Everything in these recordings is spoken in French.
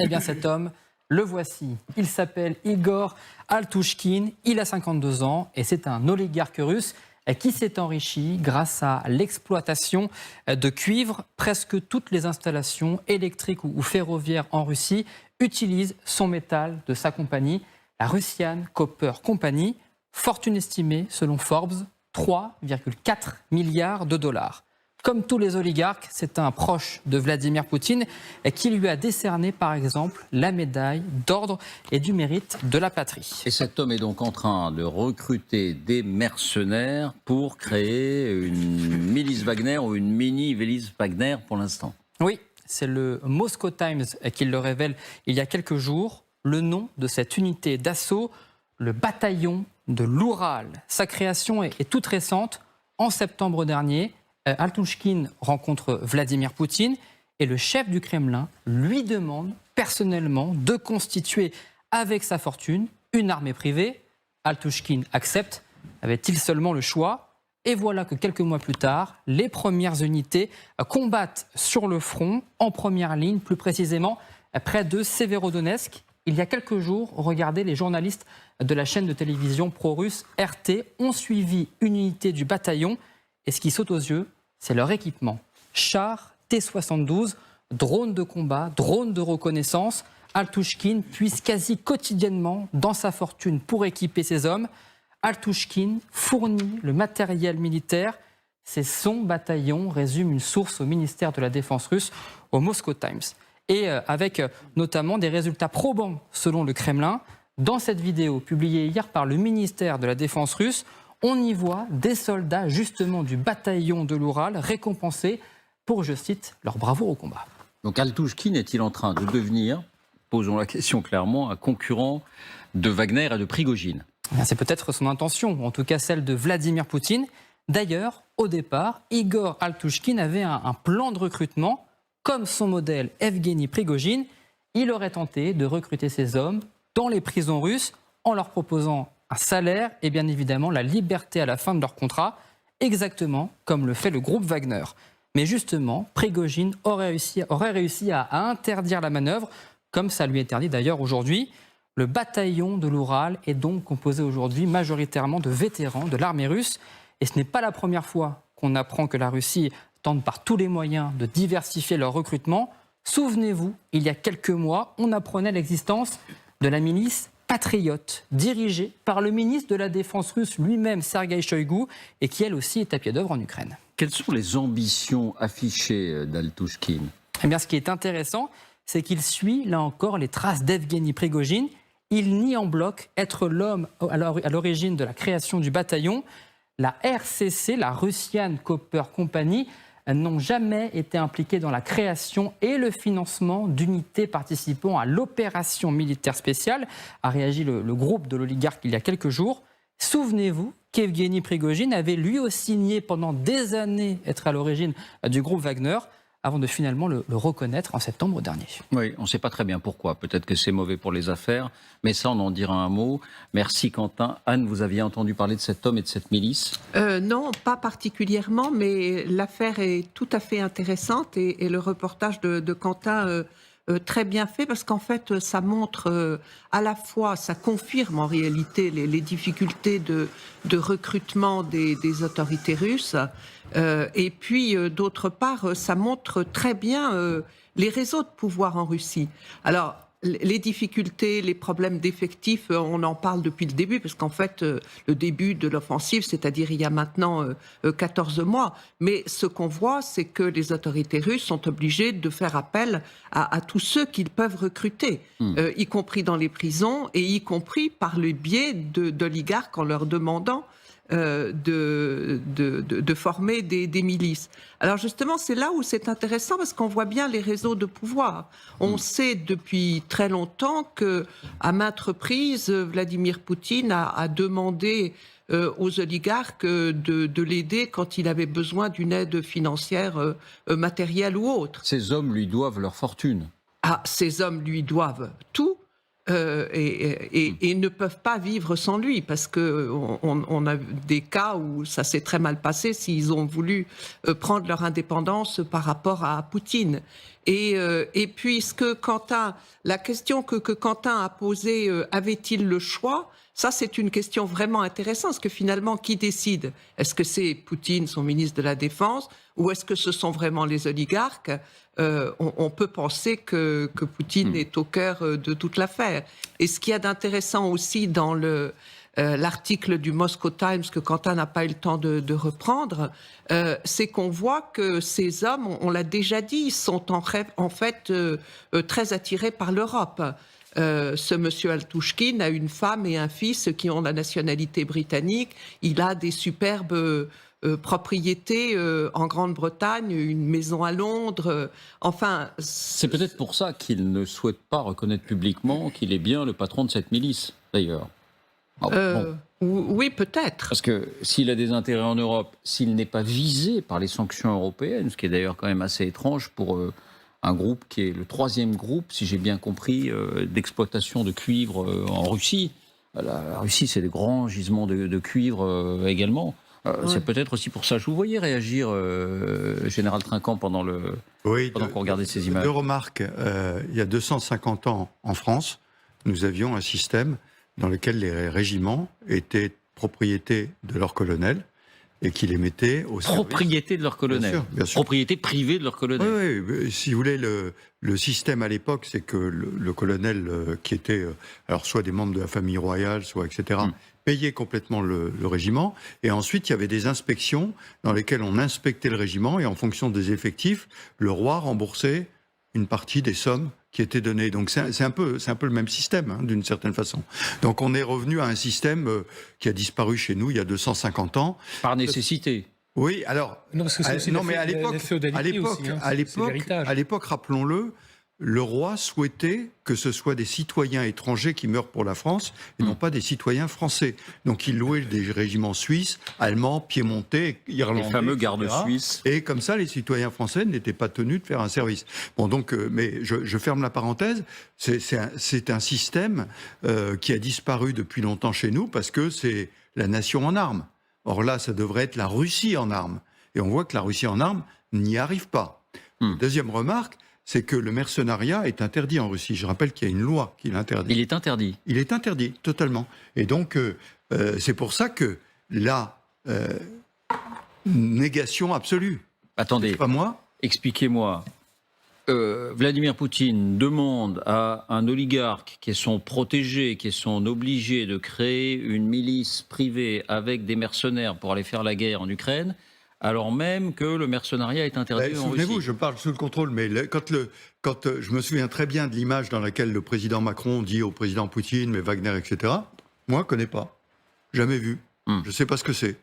Eh bien cet homme, le voici. Il s'appelle Igor Altushkin, il a 52 ans et c'est un oligarque russe qui s'est enrichi grâce à l'exploitation de cuivre. Presque toutes les installations électriques ou ferroviaires en Russie utilisent son métal de sa compagnie, la Russian Copper Company, fortune estimée selon Forbes 3,4 milliards de dollars. Comme tous les oligarques, c'est un proche de Vladimir Poutine qui lui a décerné par exemple la médaille d'ordre et du mérite de la patrie. Et cet homme est donc en train de recruter des mercenaires pour créer une milice Wagner ou une mini-milice Wagner pour l'instant. Oui, c'est le Moscow Times qui le révèle il y a quelques jours. Le nom de cette unité d'assaut, le bataillon de l'Oural. Sa création est toute récente. En septembre dernier, Altushkin rencontre Vladimir Poutine et le chef du Kremlin lui demande personnellement de constituer avec sa fortune une armée privée. Altushkin accepte. Avait-il seulement le choix? Et voilà que quelques mois plus tard, les premières unités combattent sur le front, en première ligne, plus précisément près de Severodonetsk. Il y a quelques jours, regardez, les journalistes de la chaîne de télévision pro-russe RT ont suivi une unité du bataillon. Et ce qui saute aux yeux, c'est leur équipement. Chars T-72, drones de combat, drones de reconnaissance. Altushkin puise quasi quotidiennement dans sa fortune pour équiper ses hommes. Altushkin fournit le matériel militaire. C'est son bataillon, résume une source au ministère de la Défense russe, au Moscow Times. Et avec notamment des résultats probants selon le Kremlin. Dans cette vidéo publiée hier par le ministère de la Défense russe, on y voit des soldats justement du bataillon de l'Oural récompensés pour, je cite, leur bravoure au combat. Donc Altushkin est-il en train de devenir, posons la question clairement, un concurrent de Wagner et de Prigojine? C'est peut-être son intention, en tout cas celle de Vladimir Poutine. D'ailleurs, au départ, Igor Altushkin avait un plan de recrutement. Comme son modèle Evgeny Prigojine, il aurait tenté de recruter ses hommes dans les prisons russes en leur proposant un salaire et bien évidemment la liberté à la fin de leur contrat, exactement comme le fait le groupe Wagner. Mais justement, Prigojine aurait réussi à interdire la manœuvre, comme ça lui interdit d'ailleurs aujourd'hui. Le bataillon de l'Oural est donc composé aujourd'hui majoritairement de vétérans de l'armée russe. Et ce n'est pas la première fois qu'on apprend que la Russie tente par tous les moyens de diversifier leur recrutement. Souvenez-vous, il y a quelques mois, on apprenait l'existence de la milice patriote, dirigée par le ministre de la Défense russe lui-même, Sergueï Shoïgu, et qui elle aussi est à pied d'œuvre en Ukraine. Quelles sont les ambitions affichées d'Altushkin? Eh bien, ce qui est intéressant, c'est qu'il suit, là encore, les traces d'Evgeny Prigojine. Il nie en bloc être l'homme à l'origine de la création du bataillon. La RCC, la Russian Copper Company, n'ont jamais été impliqués dans la création et le financement d'unités participant à l'opération militaire spéciale, a réagi le groupe de l'oligarque il y a quelques jours. Souvenez-vous qu'Evgeny Prigojine avait lui aussi nié pendant des années être à l'origine du groupe Wagner, avant de finalement le reconnaître en septembre dernier. Oui, on ne sait pas très bien pourquoi. Peut-être que c'est mauvais pour les affaires, mais ça, on en dira un mot. Merci Quentin. Anne, vous aviez entendu parler de cet homme et de cette milice? Non, pas particulièrement, mais l'affaire est tout à fait intéressante et le reportage de Quentin très bien fait parce qu'en fait, ça montre à la fois, ça confirme en réalité les difficultés de recrutement des autorités russes. Et puis, d'autre part, ça montre très bien les réseaux de pouvoir en Russie. Alors, les difficultés, les problèmes d'effectifs, on en parle depuis le début, parce qu'en fait, le début de l'offensive, c'est-à-dire il y a maintenant 14 mois, mais ce qu'on voit, c'est que les autorités russes sont obligées de faire appel à tous ceux qu'ils peuvent recruter, y compris dans les prisons, et y compris par le biais d'oligarques en leur demandant de former des milices. Alors justement, c'est là où c'est intéressant parce qu'on voit bien les réseaux de pouvoir. On sait depuis très longtemps que, à maintes reprises, Vladimir Poutine a demandé aux oligarques de l'aider quand il avait besoin d'une aide financière, matérielle ou autre. Ces hommes lui doivent leur fortune. Ah, ces hommes lui doivent tout. Et ne peuvent pas vivre sans lui, parce qu'on a des cas où ça s'est très mal passé s'ils ont voulu prendre leur indépendance par rapport à Poutine. Et puisque la question que Quentin a posée, avait-il le choix? Ça, c'est une question vraiment intéressante, parce que finalement, qui décide? Est-ce que c'est Poutine, son ministre de la Défense, ou est-ce que ce sont vraiment les oligarques? On peut penser que Poutine est au cœur de toute l'affaire. Et ce qu'il y a d'intéressant aussi dans l'article du Moscow Times que Quentin n'a pas eu le temps de reprendre, c'est qu'on voit que ces hommes, on l'a déjà dit, ils sont en fait très attirés par l'Europe. Ce monsieur Altouchkine a une femme et un fils qui ont la nationalité britannique. Il a des superbes propriétés en Grande-Bretagne, une maison à Londres. Enfin, C'est peut-être pour ça qu'il ne souhaite pas reconnaître publiquement qu'il est bien le patron de cette milice, d'ailleurs. Bon. Oui, peut-être. Parce que s'il a des intérêts en Europe, s'il n'est pas visé par les sanctions européennes, ce qui est d'ailleurs quand même assez étrange pour un groupe qui est le 3e groupe, si j'ai bien compris, d'exploitation de cuivre en Russie. La Russie, c'est des grands gisements de cuivre également. C'est peut-être aussi pour ça. Je vous voyais réagir, Général Trinquant, pendant qu'on regardait ces images. Deux remarques. Il y a 250 ans, en France, nous avions un système dans lequel les régiments étaient propriété de leur colonel et qui les mettaient au service. Propriété de leur colonel. Bien sûr, bien sûr. Propriété privée de leur colonel. Oui, si vous voulez, le système à l'époque, c'est que le colonel qui était, alors soit des membres de la famille royale, soit etc., payait complètement le régiment. Et ensuite, il y avait des inspections dans lesquelles on inspectait le régiment et en fonction des effectifs, le roi remboursait une partie des sommes qui étaient données. Donc c'est un peu le même système, hein, d'une certaine façon. Donc on est revenu à un système qui a disparu chez nous il y a 250 ans. Par nécessité. Oui, alors... Non, parce que c'est aussi mais à l'époque, rappelons-le, le roi souhaitait que ce soit des citoyens étrangers qui meurent pour la France et non pas des citoyens français. Donc il louait des régiments suisses, allemands, piémontais, irlandais. Les fameux gardes suisses. Et comme ça, les citoyens français n'étaient pas tenus de faire un service. Bon, donc, mais je ferme la parenthèse. C'est un système qui a disparu depuis longtemps chez nous parce que c'est la nation en armes. Or là, ça devrait être la Russie en armes. Et on voit que la Russie en armes n'y arrive pas. Deuxième remarque, c'est que le mercenariat est interdit en Russie. Je rappelle qu'il y a une loi qui l'interdit. Il est interdit. Il est interdit, totalement. Et donc, c'est pour ça que la négation absolue. Attendez, pas moi. Expliquez-moi. Vladimir Poutine demande à un oligarque qui est son protégé, qui est son obligé de créer une milice privée avec des mercenaires pour aller faire la guerre en Ukraine, alors même que le mercenariat est interdit en Russie. Souvenez-vous, je parle sous le contrôle, mais quand je me souviens très bien de l'image dans laquelle le président Macron dit au président Poutine, mais Wagner, etc., moi, je ne connais pas. Jamais vu. Je ne sais pas ce que c'est.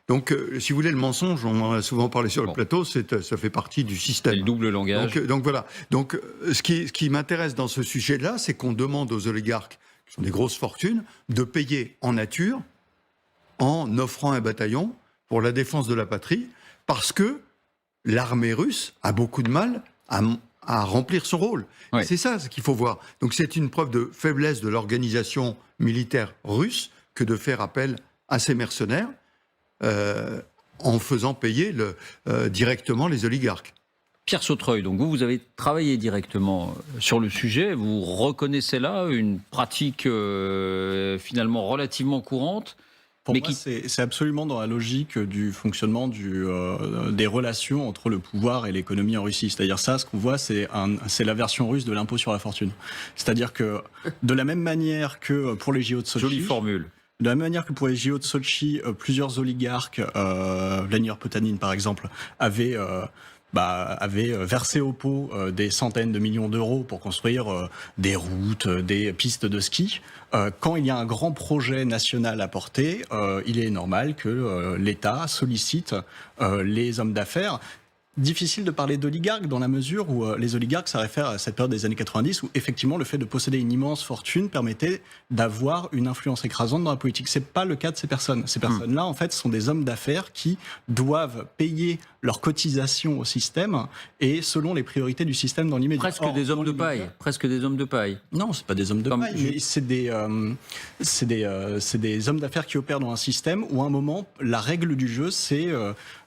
Donc, si vous voulez, le mensonge, on en a souvent parlé sur le plateau, ça fait partie du système. C'est le double langage. Donc voilà. Donc, ce qui m'intéresse dans ce sujet-là, c'est qu'on demande aux oligarques, qui sont des grosses fortunes, de payer en nature, en offrant un bataillon pour la défense de la patrie, parce que l'armée russe a beaucoup de mal à remplir son rôle. Ouais. C'est ça ce qu'il faut voir. Donc c'est une preuve de faiblesse de l'organisation militaire russe que de faire appel à ces mercenaires en faisant payer directement les oligarques. Pierre Sautreuil, donc vous avez travaillé directement sur le sujet. Vous reconnaissez là une pratique finalement relativement courante. Pour moi, c'est absolument dans la logique du fonctionnement des relations entre le pouvoir et l'économie en Russie. C'est-à-dire ça, ce qu'on voit, c'est la version russe de l'impôt sur la fortune. C'est-à-dire que de la même manière que pour les JO de Sochi... Jolie formule. De la même manière que pour les JO de Sochi, plusieurs oligarques, Vladimir Potanin par exemple, avaient versé au pot des centaines de millions d'euros pour construire des routes, des pistes de ski. Quand il y a un grand projet national à porter, il est normal que l'État sollicite les hommes d'affaires. Difficile de parler d'oligarques dans la mesure où les oligarques, ça réfère à cette période des années 90 où effectivement le fait de posséder une immense fortune permettait d'avoir une influence écrasante dans la politique. C'est pas le cas de ces personnes. Ces personnes-là, en fait, sont des hommes d'affaires qui doivent payer leurs cotisations au système et selon les priorités du système dans l'immédiat. Presque des hommes de paille. Presque des hommes de paille. Non, c'est pas des hommes de paille, mais c'est des hommes d'affaires qui opèrent dans un système où à un moment, la règle du jeu, c'est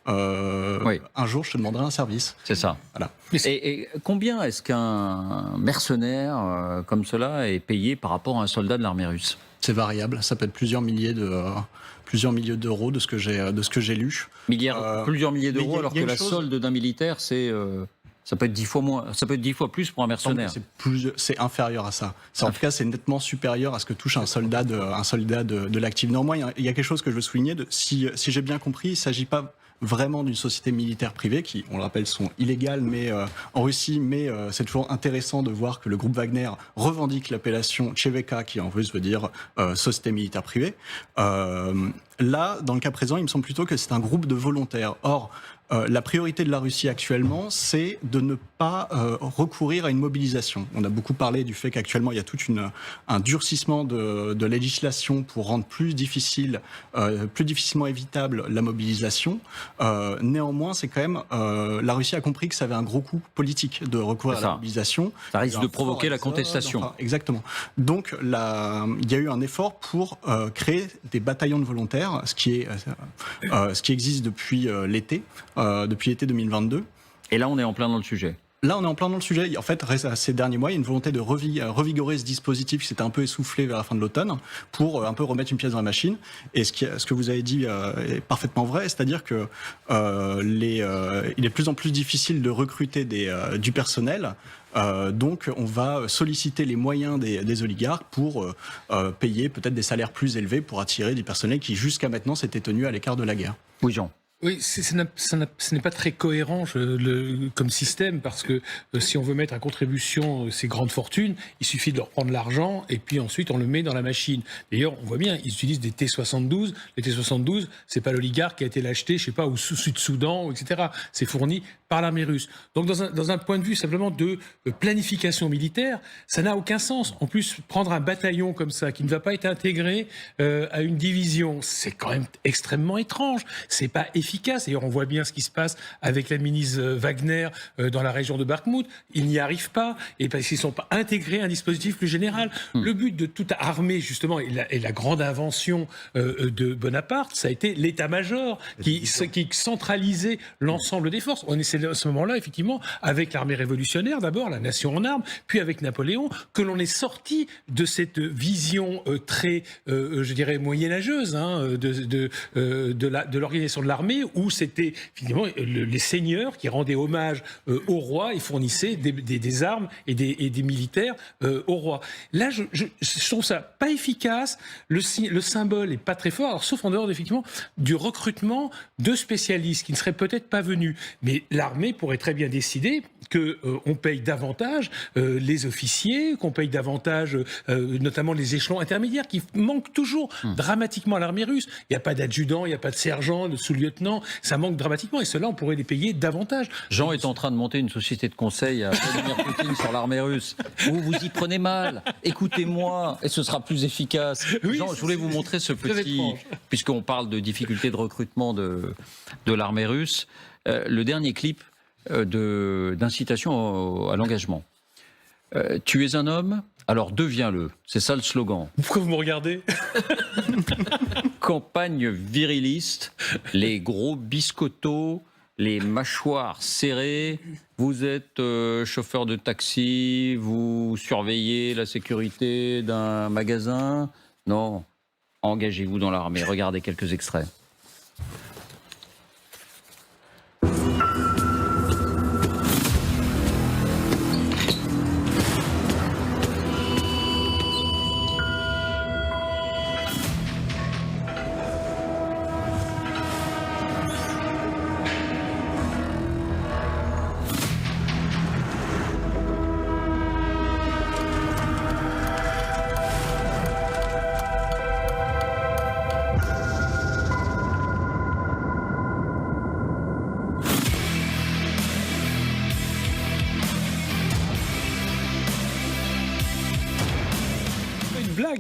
un jour je te demanderai un service. C'est ça. Voilà. Et combien est-ce qu'un mercenaire comme cela est payé par rapport à un soldat de l'armée russe? C'est variable, ça peut être plusieurs milliers d'euros de ce que j'ai lu. Plusieurs milliers d'euros, mais alors que la solde d'un militaire, ça peut être 10 fois moins, ça peut être 10 fois plus pour un mercenaire. C'est inférieur à ça. En tout cas, c'est nettement supérieur à ce que touche un soldat de l'actif. Néanmoins, il y a quelque chose que je veux souligner. Si j'ai bien compris, il ne s'agit pas vraiment d'une société militaire privée qui, on le rappelle, sont illégales en Russie, mais c'est toujours intéressant de voir que le groupe Wagner revendique l'appellation Tcheveka, qui en russe veut dire société militaire privée. Là, dans le cas présent, il me semble plutôt que c'est un groupe de volontaires. Or, la priorité de la Russie actuellement, c'est de ne pas recourir à une mobilisation. On a beaucoup parlé du fait qu'actuellement, il y a tout un durcissement de législation pour rendre plus difficilement évitable la mobilisation. Néanmoins, c'est quand même... la Russie a compris que ça avait un gros coût politique de recourir à la mobilisation. Ça risque de provoquer la contestation. Exactement. Donc, il y a eu un effort pour créer des bataillons de volontaires, ce qui existe depuis l'été 2022. Et là, on est en plein dans le sujet. Là, on est en plein dans le sujet. En fait, ces derniers mois, il y a une volonté de revigorer ce dispositif qui s'était un peu essoufflé vers la fin de l'automne pour un peu remettre une pièce dans la machine. Et ce que vous avez dit est parfaitement vrai, c'est-à-dire que il est de plus en plus difficile de recruter du personnel. Donc, on va solliciter les moyens des oligarques pour payer peut-être des salaires plus élevés pour attirer du personnel qui, jusqu'à maintenant, s'était tenu à l'écart de la guerre. Oui, Jean. Oui, ce n'est pas très cohérent comme système, parce que si on veut mettre à contribution ces grandes fortunes, il suffit de leur prendre l'argent et puis ensuite on le met dans la machine. D'ailleurs, on voit bien, ils utilisent des T-72. Les T-72, c'est pas l'oligarque qui a été l'acheter, je sais pas, au Sud-Soudan, etc. C'est fourni par l'armée russe. Donc dans un point de vue simplement de planification militaire, ça n'a aucun sens. En plus, prendre un bataillon comme ça, qui ne va pas être intégré à une division, c'est quand même extrêmement étrange. C'est pas efficace. D'ailleurs, on voit bien ce qui se passe avec la milice Wagner dans la région de Bakhmout. Ils n'y arrivent pas, et parce qu'ils ne sont pas intégrés à un dispositif plus général. Le but de toute armée, justement, et la grande invention de Bonaparte, ça a été l'état-major qui centralisait l'ensemble des forces. On est à ce moment-là, effectivement, avec l'armée révolutionnaire, d'abord, la nation en armes, puis avec Napoléon, que l'on est sorti de cette vision très, je dirais, moyenâgeuse de l'organisation de l'armée, où c'était finalement les seigneurs qui rendaient hommage au roi et fournissaient des armes et des militaires au roi. Là, je trouve ça pas efficace. Le symbole est pas très fort, alors, sauf en dehors effectivement du recrutement de spécialistes qui ne seraient peut-être pas venus. Mais l'armée pourrait très bien décider qu'on paye davantage les officiers, qu'on paye davantage notamment les échelons intermédiaires qui manquent toujours dramatiquement à l'armée russe. Il n'y a pas d'adjudant, il n'y a pas de sergent, de sous-lieutenant. Ça manque dramatiquement et cela, on pourrait les payer davantage. Jean est en train de monter une société de conseil à Vladimir Poutine sur l'armée russe. Vous y prenez mal. Écoutez-moi et ce sera plus efficace. Oui, Jean, je voulais vous montrer ce petit... Puisqu'on parle de difficultés de recrutement de l'armée russe, le dernier clip d'incitation à l'engagement. Tu es un homme, alors deviens-le. C'est ça le slogan. Pourquoi vous me regardez ? Campagne viriliste, les gros biscottos, les mâchoires serrées. Vous êtes chauffeur de taxi, vous surveillez la sécurité d'un magasin. Non, engagez-vous dans l'armée. Regardez quelques extraits.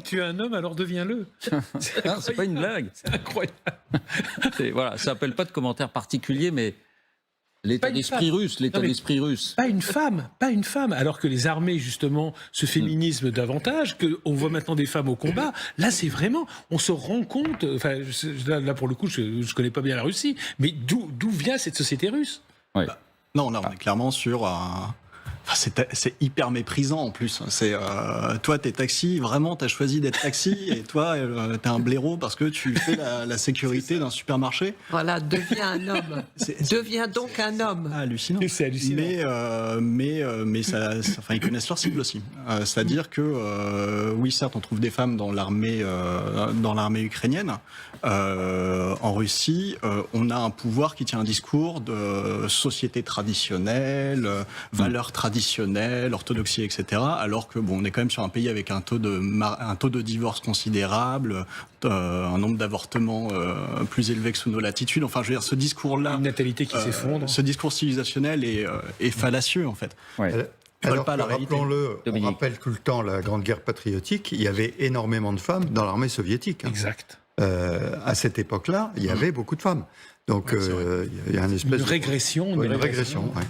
Tu es un homme, alors deviens-le. C'est pas une blague. C'est incroyable. Voilà, ça appelle pas de commentaires particuliers, mais L'état Pas une d'esprit femme. russe, l'état Non, mais- d'esprit russe. Pas une femme, alors que les armées, justement, se féminisent davantage, qu'on voit maintenant des femmes au combat. Là, c'est vraiment, on se rend compte, enfin, là, pour le coup, je connais pas bien la Russie, mais d'où vient cette société russe? Ouais. Non, là, on est clairement sur un... Enfin, c'est hyper méprisant en plus. C'est toi, t'es taxi, vraiment, t'as choisi d'être taxi, et toi, t'es un blaireau parce que tu fais la sécurité d'un supermarché. Voilà, deviens un homme. Deviens donc un homme. Hallucinant. C'est hallucinant. Mais enfin, ils connaissent leur cible aussi. C'est-à-dire que oui, certes, on trouve des femmes dans l'armée ukrainienne. En Russie, on a un pouvoir qui tient un discours de société traditionnelle, valeurs traditionnelles, orthodoxie, etc. Alors que bon, on est quand même sur un pays avec un taux de divorce considérable, un nombre d'avortements plus élevé que sous nos latitudes. Enfin, je veux dire, ce discours-là, Une natalité qui s'effondre. ce discours civilisationnel est fallacieux en fait. Ouais. Alors pas que, la réalité. rappelons-le, on Dominique. rappelle tout le temps la Grande Guerre patriotique, il y avait énormément de femmes dans l'armée soviétique. Hein. Exact. À cette époque-là, il y avait beaucoup de femmes. Donc, Ouais, c'est vrai. il y a une espèce Une régression. de... Une régression, ouais.